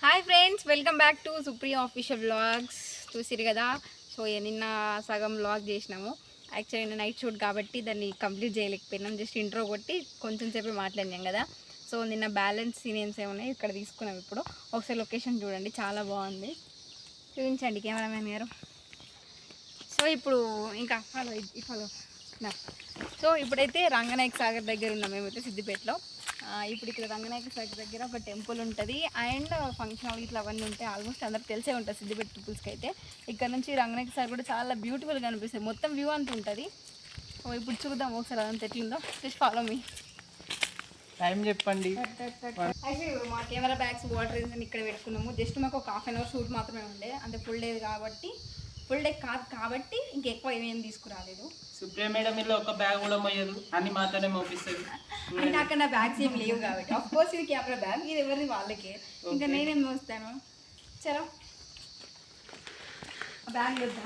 Hi friends, welcome back to Supriya official vlogs. చూసిరు కదా. So నిన్న సగం వ్లాగ్ చేసినాము. యాక్చువల్లీ నైట్ షూట్ కాబట్టి దాన్ని కంప్లీట్ చేయలేకపోయినాం. జస్ట్ ఇంట్రో కొట్టి కొంచెం సేపు మాట్లాడినాం కదా. సో నిన్న బ్యాలెన్స్ సీనియన్స్ ఏమున్నాయి ఇక్కడ తీసుకున్నాం. ఇప్పుడు ఒకసారి లొకేషన్ చూడండి, చాలా బాగుంది. చూపించండి కెమెరామెన్ గారు. సో ఇప్పుడు ఇంకా ఫాలో సో ఇప్పుడైతే రంగనాయక సాగర్ దగ్గర ఉన్నాం మేమైతే సిద్దిపేటలో. ఇప్పుడు ఇక్కడ రంగనాయక సాగర్ దగ్గర ఒక టెంపుల్ ఉంటుంది అండ్ ఫంక్షన్ హాల్ ఇట్లా అవన్నీ ఉంటాయి. ఆల్మోస్ట్ అందరికి తెలిసే ఉంటుంది సిద్దిపేట పీపుల్స్కి అయితే. ఇక్కడ నుంచి రంగనాయక సాగర్ కూడా చాలా బ్యూటిఫుల్గా అనిపిస్తుంది, మొత్తం వ్యూ అంతా ఉంటుంది. సో ఇప్పుడు చూద్దాం ఒకసారి అదంతా ఎట్లుందో. Just follow me. టైం చెప్పండి. మా కెమెరా బ్యాగ్స్ వాటర్ ఇక్కడ పెట్టుకున్నాము. జస్ట్ మాకు ఒక హాఫ్ అన్ అవర్ షూట్ మాత్రమే ఉండే, అంటే ఫుల్ డే కాదు కాబట్టి ఇంకెక్కువ ఏమేమి తీసుకురాలేదు. సుప్రియ మేడం ఇలా ఒక బ్యాగ్ కూడా మోయదు, అన్ని మాత్రమే మోపిస్తుంది. అంటే అక్కడ నా బ్యాగ్స్ ఏమి లేవు కాబట్టి. ఆఫ్ కోర్స్ ఇది కెమెరా బ్యాగ్, ఇది ఎవరిది వాళ్ళకే. ఇంకా నేనేం మోస్తాను. చలో బ్యాగ్ వద్దా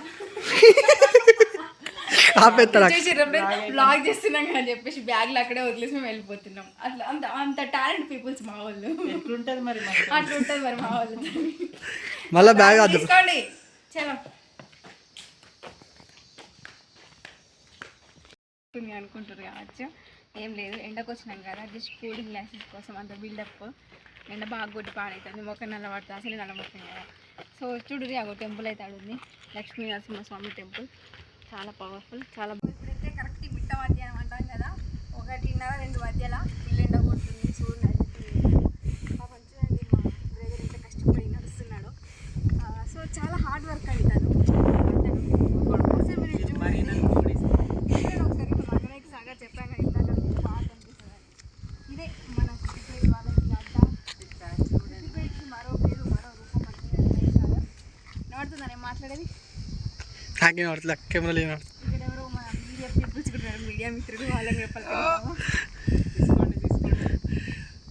బ్లాగ్ చేస్తున్నాం అని చెప్పేసి బ్యాగ్లు అక్కడే వదిలేసి మేము వెళ్ళిపోతున్నాం. అట్లా అంత అంత టాలెంట్ పీపుల్స్ మా వాళ్ళు. ఎట్లుంటది మరి, అట్లుంటుంది మరి మా వాళ్ళు. మళ్ళీ బ్యాగ్ తీసుకోండి. చలో అనుకుంటారు కావచ్చు. ఏం లేదు, ఎండకు వచ్చినాం కదా, జస్ట్ కూలింగ్ గ్లాసెస్ కోసం అంత బిల్డప్. ఎండ బాగా కొట్టి పాడవుతుంది, మొక్క నల్ల పడుతుంది, అసలు నల్లమొస్తుంది కదా. సో చూడురి అగో టెంపుల్ అయితే అడుగుంది, లక్ష్మీ నరసింహస్వామి టెంపుల్. చాలా పవర్ఫుల్, చాలా. ఇప్పుడైతే కరెక్ట్ మిట్ట మధ్యాహ్నం అంటాం కదా, 1:30-2 మధ్యలో ఇల్లు ఎండ కొడుతుంది. చూడండి పాపం, చూడండి మా బ్రదర్ ఎంత కష్టపడి నడుస్తున్నాడు. సో చాలా హార్డ్ వర్క్ అండి తను. చెప్పాను కదా ఇందాక, బాగా కనిపిస్తుంది. ఇదే మన సిద్దిపేట వాళ్ళకి అడ్డ. సిద్దిపేటకి మరో పేరు, మరో రూపం నడుతుందా నేను మాట్లాడేది. కెమెరా ఇక్కడ ఎవరో మన మీడియా పీపుల్స్ కూడా మీడియా మిత్రుడు, వాళ్ళని చెప్పాలి.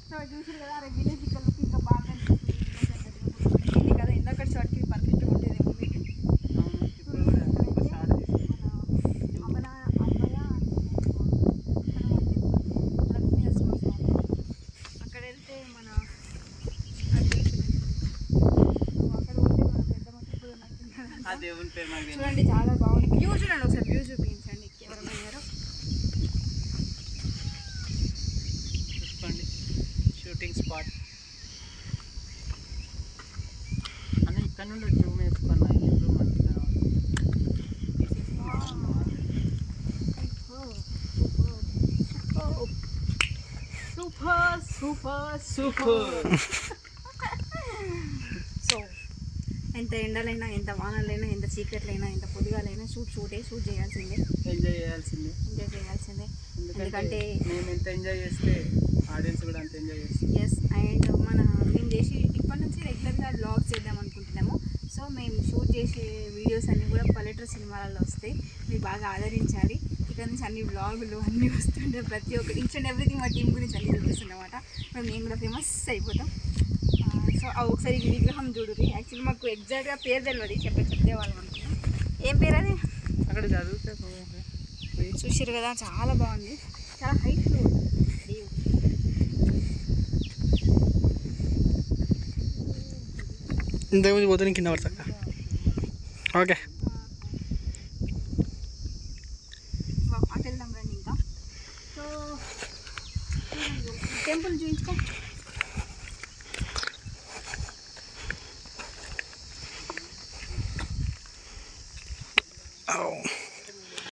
సో చూసారు కదా, విలేజ్ ఇక్కడ ఇంకా బాగా కనిపిస్తుంది కదా. ఇందాక షార్ట్కి పర్ఫెక్ట్గా ఉండేది మీకు. చూడండి చాలా బాగుంది వ్యూ. చూడండి ఒకసారి వ్యూ చూపించండి కెమెరామెన్ గారు. చూసుకోండి షూటింగ్ స్పాట్ అన్న. ఇక్కడ నుండి రూమ్ వేసుకున్నా, room super super super. So ఎంత ఎండలైనా, ఎంత వానలైనా, ఎంత చీకట్లైనా, ఎంత పొద్దుగాలైనా షూట్ చేయాల్సిందే. ఎంజాయ్ చేయాల్సిందే. ఎందుకంటే మేము ఎంత ఎంజాయ్ చేస్తే ఆడియన్స్ కూడా అంత ఎంజాయ్ చేస్తుంది. ఎస్. అండ్ మేము చేసి ఇప్పటి నుంచి రెగ్యులర్గా వ్లాగ్స్ చేద్దాం అనుకుంటున్నాము. సో మేము షూట్ చేసే వీడియోస్ అన్నీ కూడా పల్లెటూరు సినిమాలలో వస్తాయి. మీరు బాగా ఆదరించాలి. ఇక్కడ నుంచి అన్ని వ్లాగులు అన్నీ వస్తుంటే ప్రతి ఒక్క ఈచ్ అండ్ ఎవ్రీథింగ్ మా టీం గురించి అన్నీ చూపిస్తుందన్నమాట. ఇప్పుడు మేము కూడా ఫేమస్ అయిపోతాం. సో ఒకసారి ఈ విగ్రహం చూడురి. యాక్చువల్లీ మాకు ఎగ్జాక్ట్గా పేరు తెలియదు, చెప్పేవాళ్ళం అనుకున్నాం. ఏం పేరు అది? అక్కడ చదివితే చూసారు కదా, చాలా బాగుంది, చాలా హైట్లో. ఇంతకుముందు పోతే కింద పడతా. ఓకే, అటు వెళ్దాం రండి. ఇంకా సో టెంపుల్ చూపించుకో.